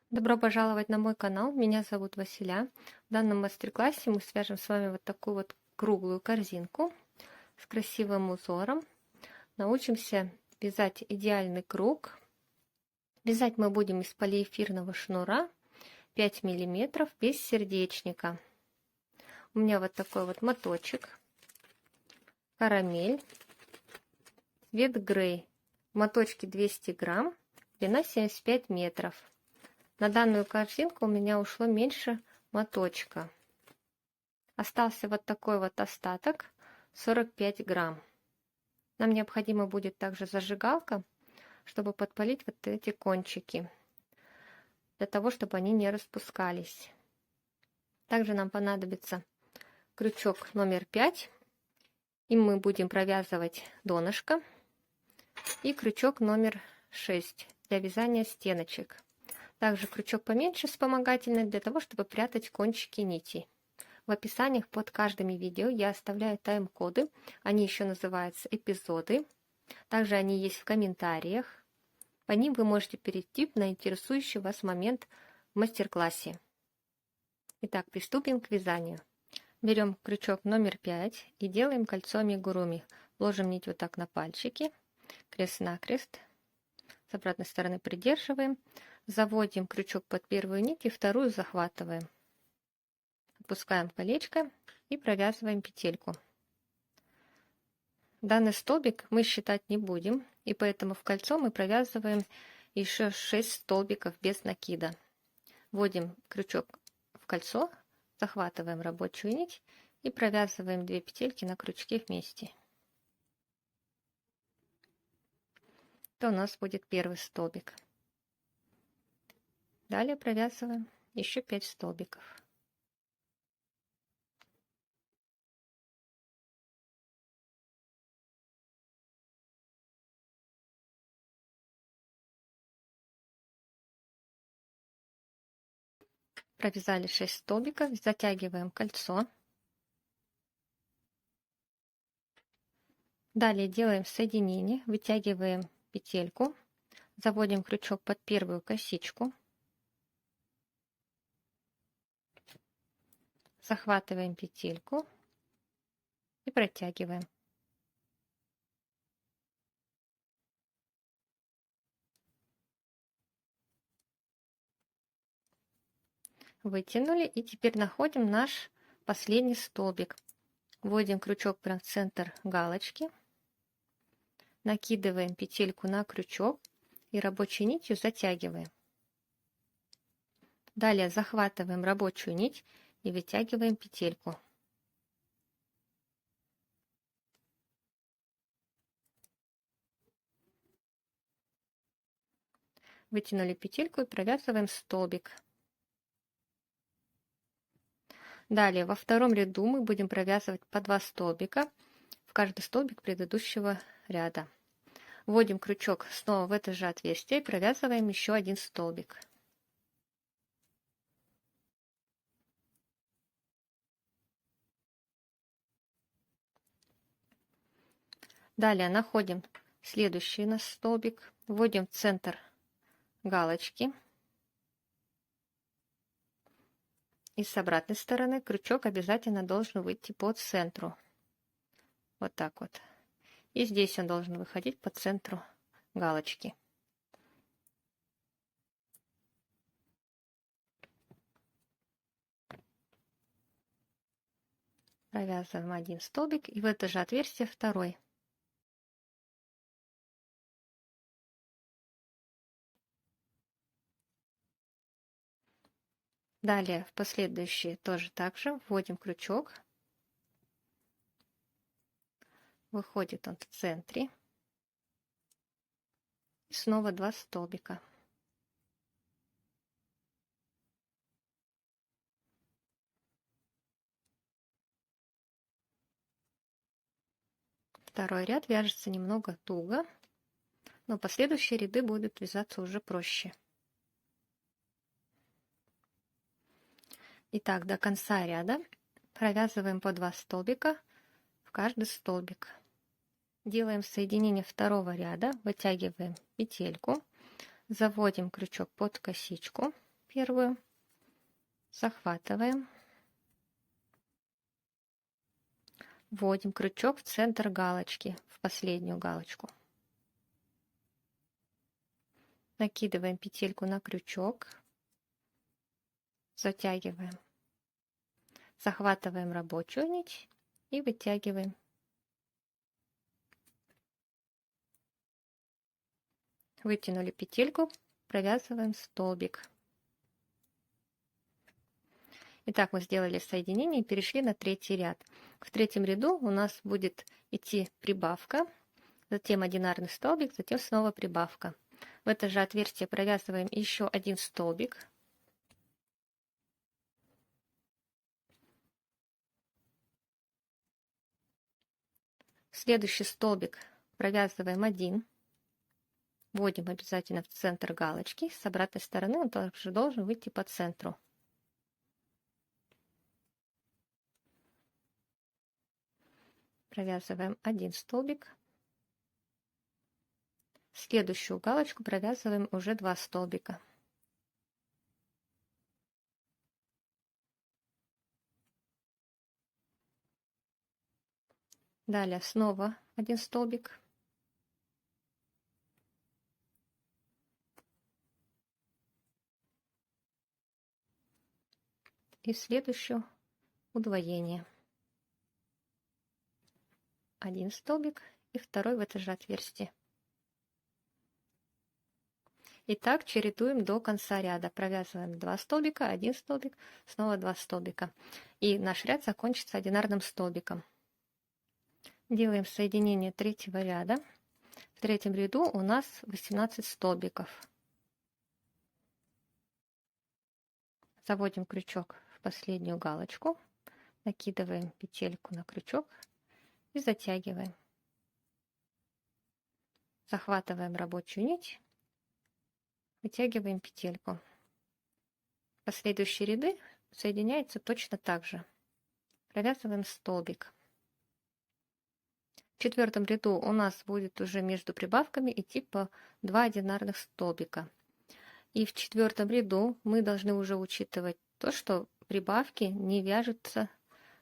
Добро пожаловать на мой канал. Меня зовут Василя. В данном мастер-классе мы свяжем с вами вот такую вот круглую корзинку с красивым узором. Научимся вязать идеальный круг. Вязать мы будем из полиэфирного шнура 5 миллиметров без сердечника. У меня вот такой вот моточек. Карамель. Цвет грей. В моточке 200 грамм. Длина 75 метров. На данную корзинку у меня ушло меньше моточка. Остался вот такой вот остаток, 45 грамм. Нам необходима будет также зажигалка, чтобы подпалить вот эти кончики, для того, чтобы они не распускались. Также нам понадобится крючок номер 5, им мы будем провязывать донышко, и крючок номер 6 для вязания стеночек. Также крючок поменьше вспомогательный для того, чтобы прятать кончики нитей. В описаниях под каждым видео я оставляю тайм-коды. Они еще называются эпизоды. Также они есть в комментариях. По ним вы можете перейти на интересующий вас момент в мастер-классе. Итак, приступим к вязанию. Берем крючок номер 5 и делаем кольцо амигуруми. Ложим нить вот так на пальчики, крест-накрест. С обратной стороны придерживаем. Заводим крючок под первую нить и вторую захватываем. Опускаем колечко и провязываем петельку. Данный столбик мы считать не будем, и поэтому в кольцо мы провязываем еще 6 столбиков без накида. Вводим крючок в кольцо, захватываем рабочую нить и провязываем 2 петельки на крючке вместе. Это у нас будет первый столбик. Далее провязываем еще 5 столбиков. Провязали 6 столбиков, затягиваем кольцо. Далее делаем соединение, вытягиваем петельку, заводим крючок под первую косичку, захватываем петельку и протягиваем. Вытянули, и теперь находим наш последний столбик. Вводим крючок прямо в центр галочки, накидываем петельку на крючок и рабочей нитью затягиваем. Далее захватываем рабочую нить и вытягиваем петельку. Вытянули петельку и провязываем столбик. Далее во втором ряду мы будем провязывать по 2 столбика в каждый столбик предыдущего ряда. Вводим крючок снова в это же отверстие и провязываем еще один столбик. Далее находим следующий наш столбик, вводим в центр галочки. И с обратной стороны крючок обязательно должен выйти по центру. Вот так вот. И здесь он должен выходить по центру галочки. Провязываем один столбик и в это же отверстие второй. Далее в последующие тоже так же вводим крючок. Выходит он в центре. И снова 2 столбика. Второй ряд вяжется немного туго, но последующие ряды будут вязаться уже проще. Итак, до конца ряда провязываем по 2 столбика в каждый столбик. Делаем соединение второго ряда, вытягиваем петельку, заводим крючок под косичку, первую, захватываем, вводим крючок в центр галочки, в последнюю галочку. Накидываем петельку на крючок, затягиваем, захватываем рабочую нить и вытягиваем. Вытянули петельку, провязываем столбик. Итак, мы сделали соединение и перешли на третий ряд. В третьем ряду у нас будет идти прибавка, затем одинарный столбик, затем снова прибавка. В это же отверстие провязываем еще один столбик. Следующий столбик провязываем один. Вводим обязательно в центр галочки. С обратной стороны он также должен выйти по центру. Провязываем один столбик. Следующую галочку провязываем уже 2 столбика. Далее снова один столбик. И следующую удвоение. Один столбик и второй в это же отверстие. И так чередуем до конца ряда. Провязываем 2 столбика, 1 столбик, снова 2 столбика. И наш ряд закончится одинарным столбиком. Делаем соединение третьего ряда. В третьем ряду у нас 18 столбиков. Заводим крючок в последнюю галочку, накидываем петельку на крючок и затягиваем. Захватываем рабочую нить, вытягиваем петельку. Последующие ряды соединяются точно так же. Провязываем столбик. В четвертом ряду у нас будет уже между прибавками идти по 2 одинарных столбика. И в четвертом ряду мы должны уже учитывать то, что прибавки не вяжутся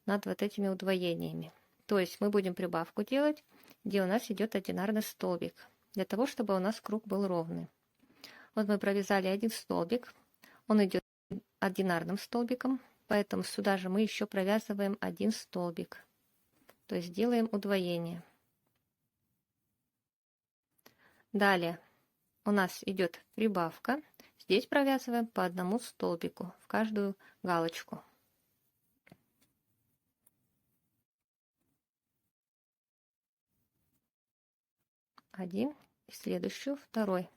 над вот этими удвоениями. То есть мы будем прибавку делать, где у нас идет одинарный столбик, для того, чтобы у нас круг был ровный. Вот мы провязали один столбик, он идет одинарным столбиком, поэтому сюда же мы еще провязываем один столбик. То есть делаем удвоение. Далее у нас идет прибавка. Здесь провязываем по одному столбику в каждую галочку. Один и следующую второй.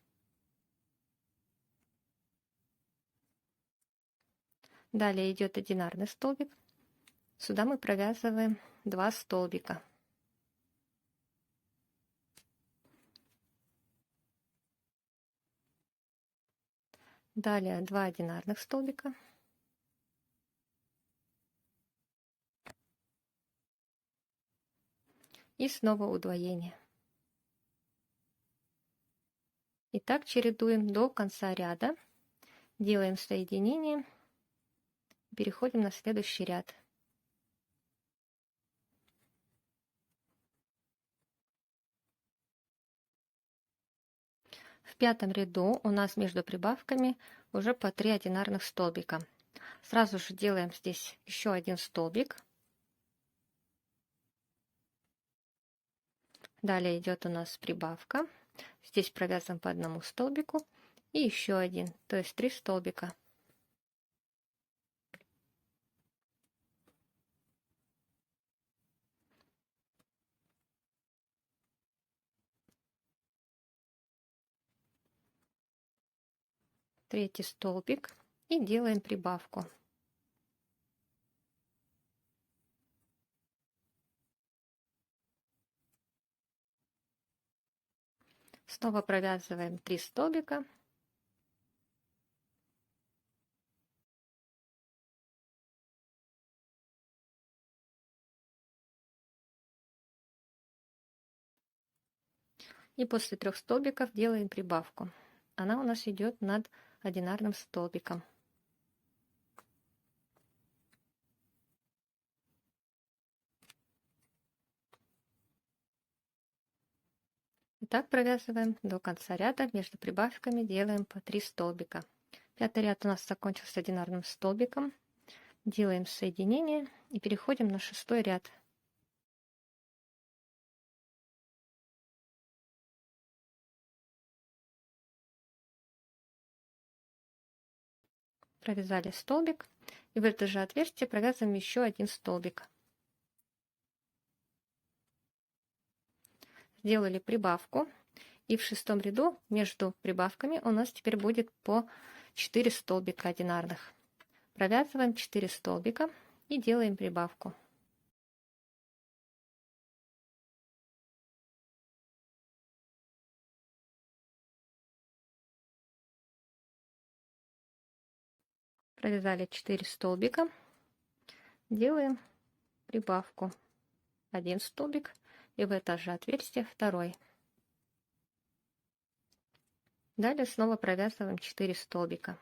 Далее идет одинарный столбик. Сюда мы провязываем 2 столбика. Далее 2 одинарных столбика. И снова удвоение. И так чередуем до конца ряда. Делаем соединение. Переходим на следующий ряд. В пятом ряду у нас между прибавками уже по 3 одинарных столбика. Сразу же делаем здесь еще один столбик. Далее идет у нас прибавка. Здесь провязываем по одному столбику и еще один, то есть 3 столбика. Третий столбик и делаем прибавку. Снова провязываем 3 столбика. И после 3 столбиков делаем прибавку. Она у нас идет над одинарным столбиком. И так провязываем до конца ряда. Между прибавками делаем по 3 столбика. Пятый ряд у нас закончился одинарным столбиком. Делаем соединение и переходим на 6-й ряд. Провязали столбик и в это же отверстие провязываем еще один столбик. Сделали прибавку, и в 6-м ряду между прибавками у нас теперь будет по 4 столбика одинарных. Провязываем 4 столбика и делаем прибавку. Провязали 4 столбика, делаем прибавку. 1 столбик и в это же отверстие второй. Далее снова провязываем 4 столбика.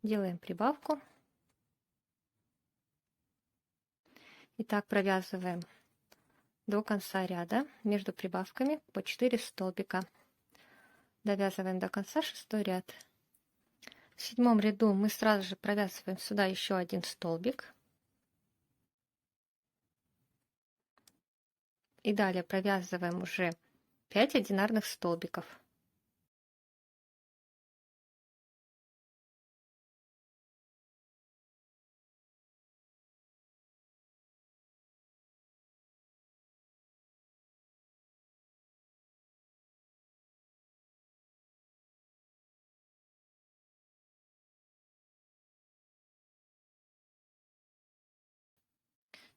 Делаем прибавку. И так провязываем до конца ряда между прибавками по 4 столбика. Довязываем до конца 6-й ряд. В 7-м ряду мы сразу же провязываем сюда еще один столбик. И далее провязываем уже 5 одинарных столбиков.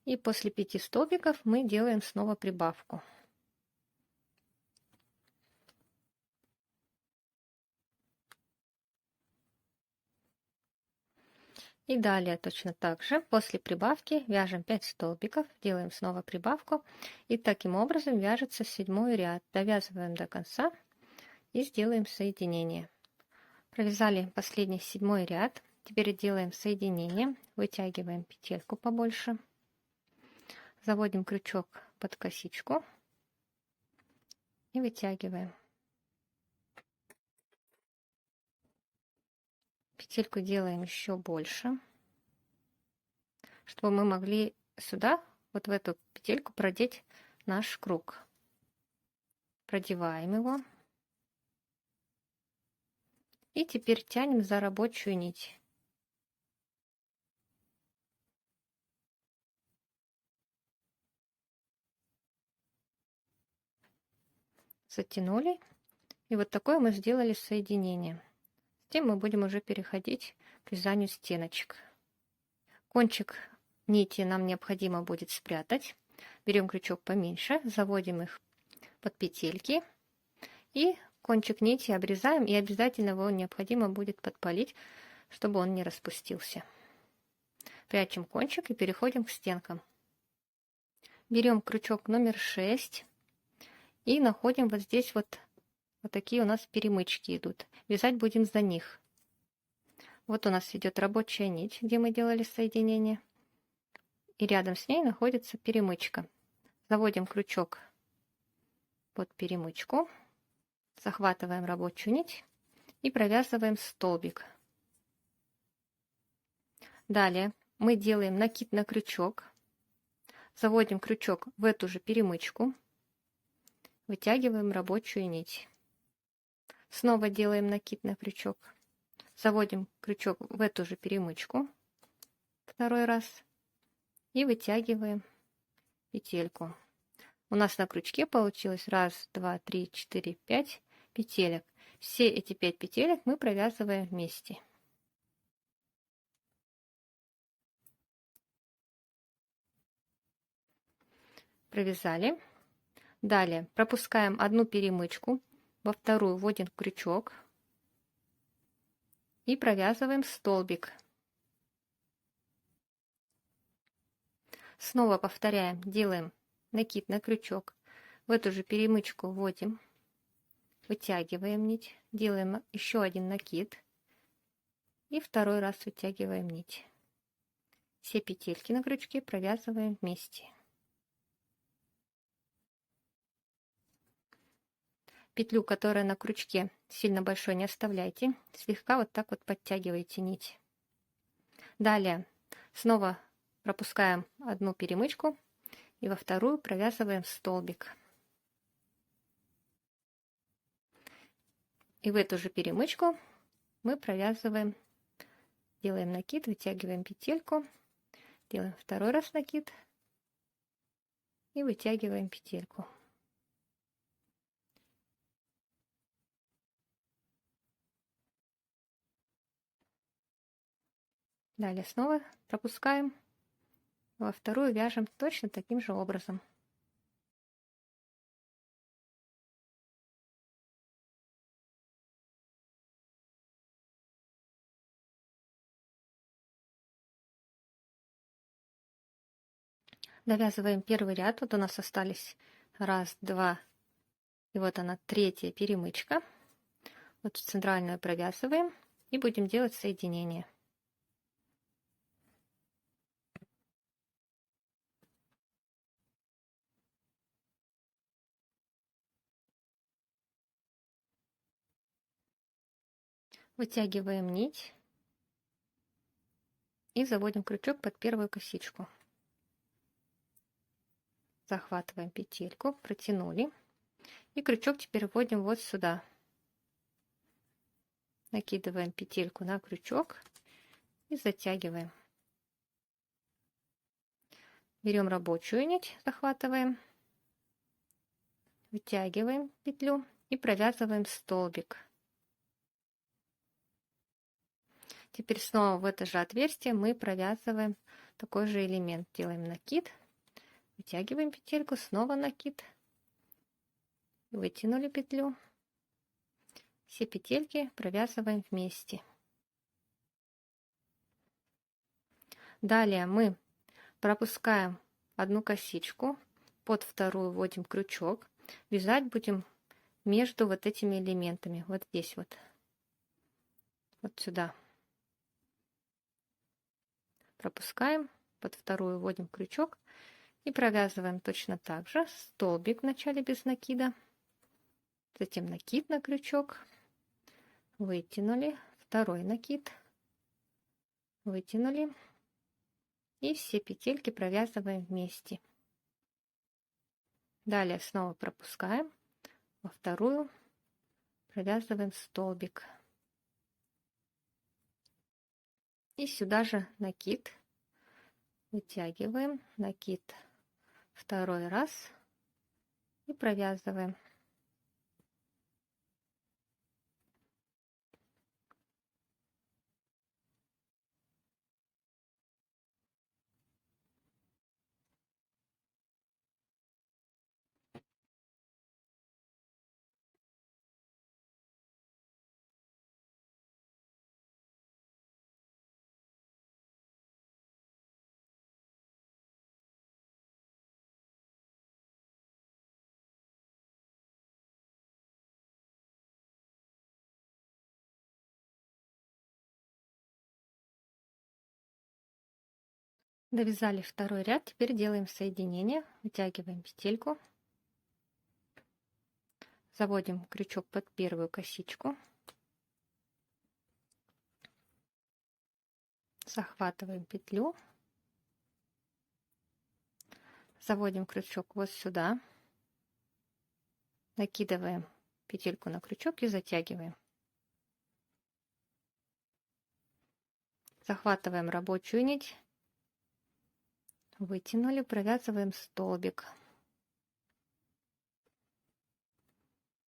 И после 5 столбиков мы делаем снова прибавку. И далее точно так же после прибавки вяжем 5 столбиков, делаем снова прибавку и таким образом вяжется 7-й ряд. Довязываем до конца и сделаем соединение. Провязали последний 7-й ряд. Теперь делаем соединение, вытягиваем петельку побольше, заводим крючок под косичку и вытягиваем. Петельку делаем еще больше, чтобы мы могли сюда, вот в эту петельку, продеть наш круг. Продеваем его. И теперь тянем за рабочую нить. Затянули. И вот такое мы сделали соединение. Затем мы будем уже переходить к вязанию стеночек. Кончик нити нам необходимо будет спрятать. Берем крючок поменьше, заводим их под петельки и кончик нити обрезаем, и обязательно его необходимо будет подпалить, чтобы он не распустился. Прячем кончик и переходим к стенкам. Берем крючок номер 6 и находим вот здесь вот такие у нас перемычки идут. Вязать будем за них. Вот у нас идет рабочая нить, где мы делали соединение. И рядом с ней находится перемычка. Заводим крючок под перемычку, захватываем рабочую нить и провязываем столбик. Далее мы делаем накид на крючок, заводим крючок в эту же перемычку, вытягиваем рабочую нить. Снова делаем накид на крючок, заводим крючок в эту же перемычку второй раз и вытягиваем петельку. У нас на крючке получилось 1, 2, 3, 4, 5 петелек. Все эти 5 петелек мы провязываем вместе. Провязали. Далее пропускаем одну перемычку, во вторую вводим крючок и провязываем столбик. Снова повторяем, делаем накид на крючок, в эту же перемычку вводим вытягиваем нить, делаем еще один накид и второй раз вытягиваем нить. Все петельки на крючке провязываем вместе. Петлю, которая на крючке, сильно большой не оставляйте, слегка вот так вот подтягиваете нить. Далее снова пропускаем одну перемычку и во вторую провязываем столбик. И в эту же перемычку мы провязываем, делаем накид, вытягиваем петельку, делаем второй раз накид и вытягиваем петельку. Далее снова пропускаем, во вторую вяжем точно таким же образом. Довязываем первый ряд. Вот у нас остались раз, два, и вот она третья перемычка. Вот в центральную провязываем и будем делать соединение. Вытягиваем нить и заводим крючок под первую косичку. Захватываем петельку, протянули. И крючок теперь вводим вот сюда. Накидываем петельку на крючок и затягиваем. Берем рабочую нить, захватываем, вытягиваем петлю и провязываем столбик. Теперь снова в это же отверстие мы провязываем такой же элемент. Делаем накид, вытягиваем петельку, снова накид, вытянули петлю. Все петельки провязываем вместе. Далее мы пропускаем одну косичку, под вторую вводим крючок. Вязать будем между вот этими элементами, вот здесь вот, вот сюда. Пропускаем, под вторую вводим крючок и провязываем точно так же столбик вначале без накида, затем накид на крючок, вытянули, второй накид, вытянули и все петельки провязываем вместе. Далее снова пропускаем, во вторую провязываем столбик. И сюда же накид, вытягиваем, накид второй раз и провязываем. Довязали второй ряд, теперь делаем соединение, вытягиваем петельку, заводим крючок под первую косичку, захватываем петлю, заводим крючок вот сюда, накидываем петельку на крючок и затягиваем. Захватываем рабочую нить, вытянули, провязываем столбик.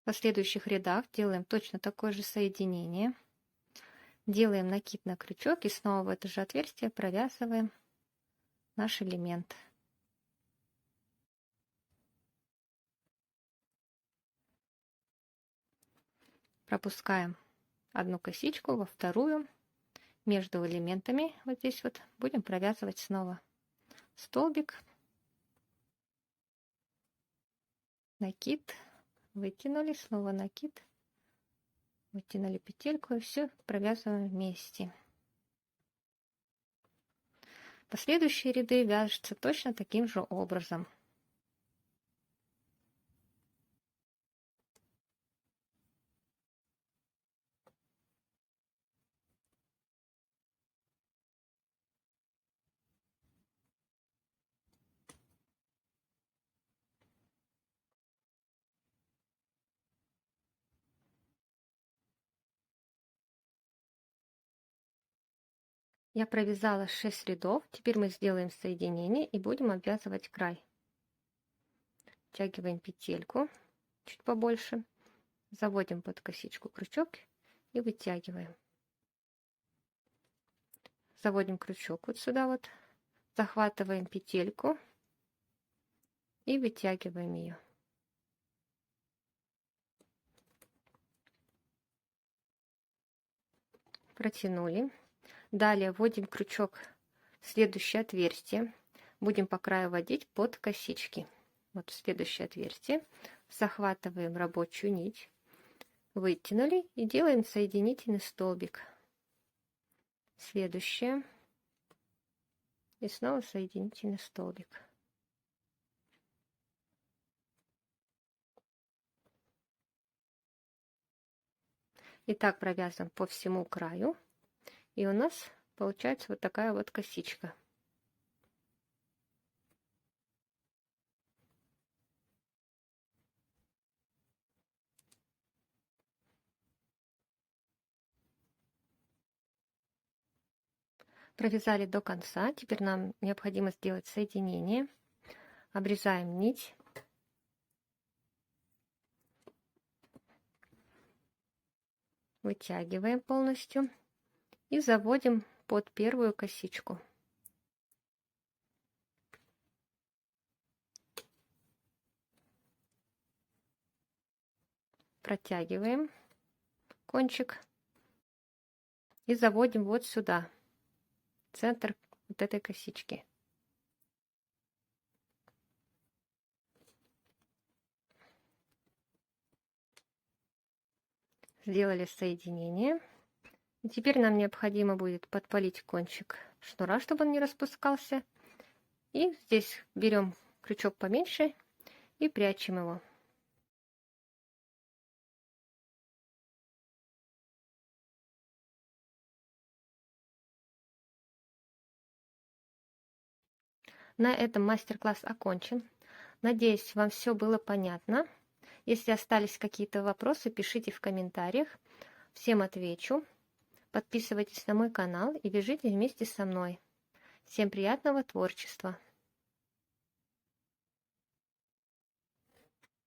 В последующих рядах делаем точно такое же соединение. Делаем накид на крючок и снова в это же отверстие провязываем наш элемент. Пропускаем одну косичку во вторую. Между элементами вот здесь вот будем провязывать снова столбик, накид, вытянули, снова накид Вытянули петельку и все провязываем вместе. Последующие ряды вяжутся точно таким же образом. Я провязала 6 рядов. Теперь мы сделаем соединение и будем обвязывать край. Втягиваем петельку чуть побольше, заводим под косичку крючок и вытягиваем. Заводим крючок вот сюда вот, захватываем петельку и вытягиваем ее. Протянули. Далее вводим крючок в следующее отверстие. Будем по краю вводить под косички. Вот в следующее отверстие. Захватываем рабочую нить. Вытянули и делаем соединительный столбик. Следующее. И снова соединительный столбик. И так провязываем по всему краю. И у нас получается вот такая вот косичка. Провязали до конца. Теперь нам необходимо сделать соединение. Обрезаем нить. Вытягиваем полностью. И заводим под первую косичку. Протягиваем кончик. И заводим вот сюда. Центр вот этой косички. Сделали соединение. И теперь нам необходимо будет подпалить кончик шнура, чтобы он не распускался. И здесь берем крючок поменьше и прячем его. На этом мастер-класс окончен. Надеюсь, вам все было понятно. Если остались какие-то вопросы, пишите в комментариях. Всем отвечу. Подписывайтесь на мой канал и вяжите вместе со мной. Всем приятного творчества!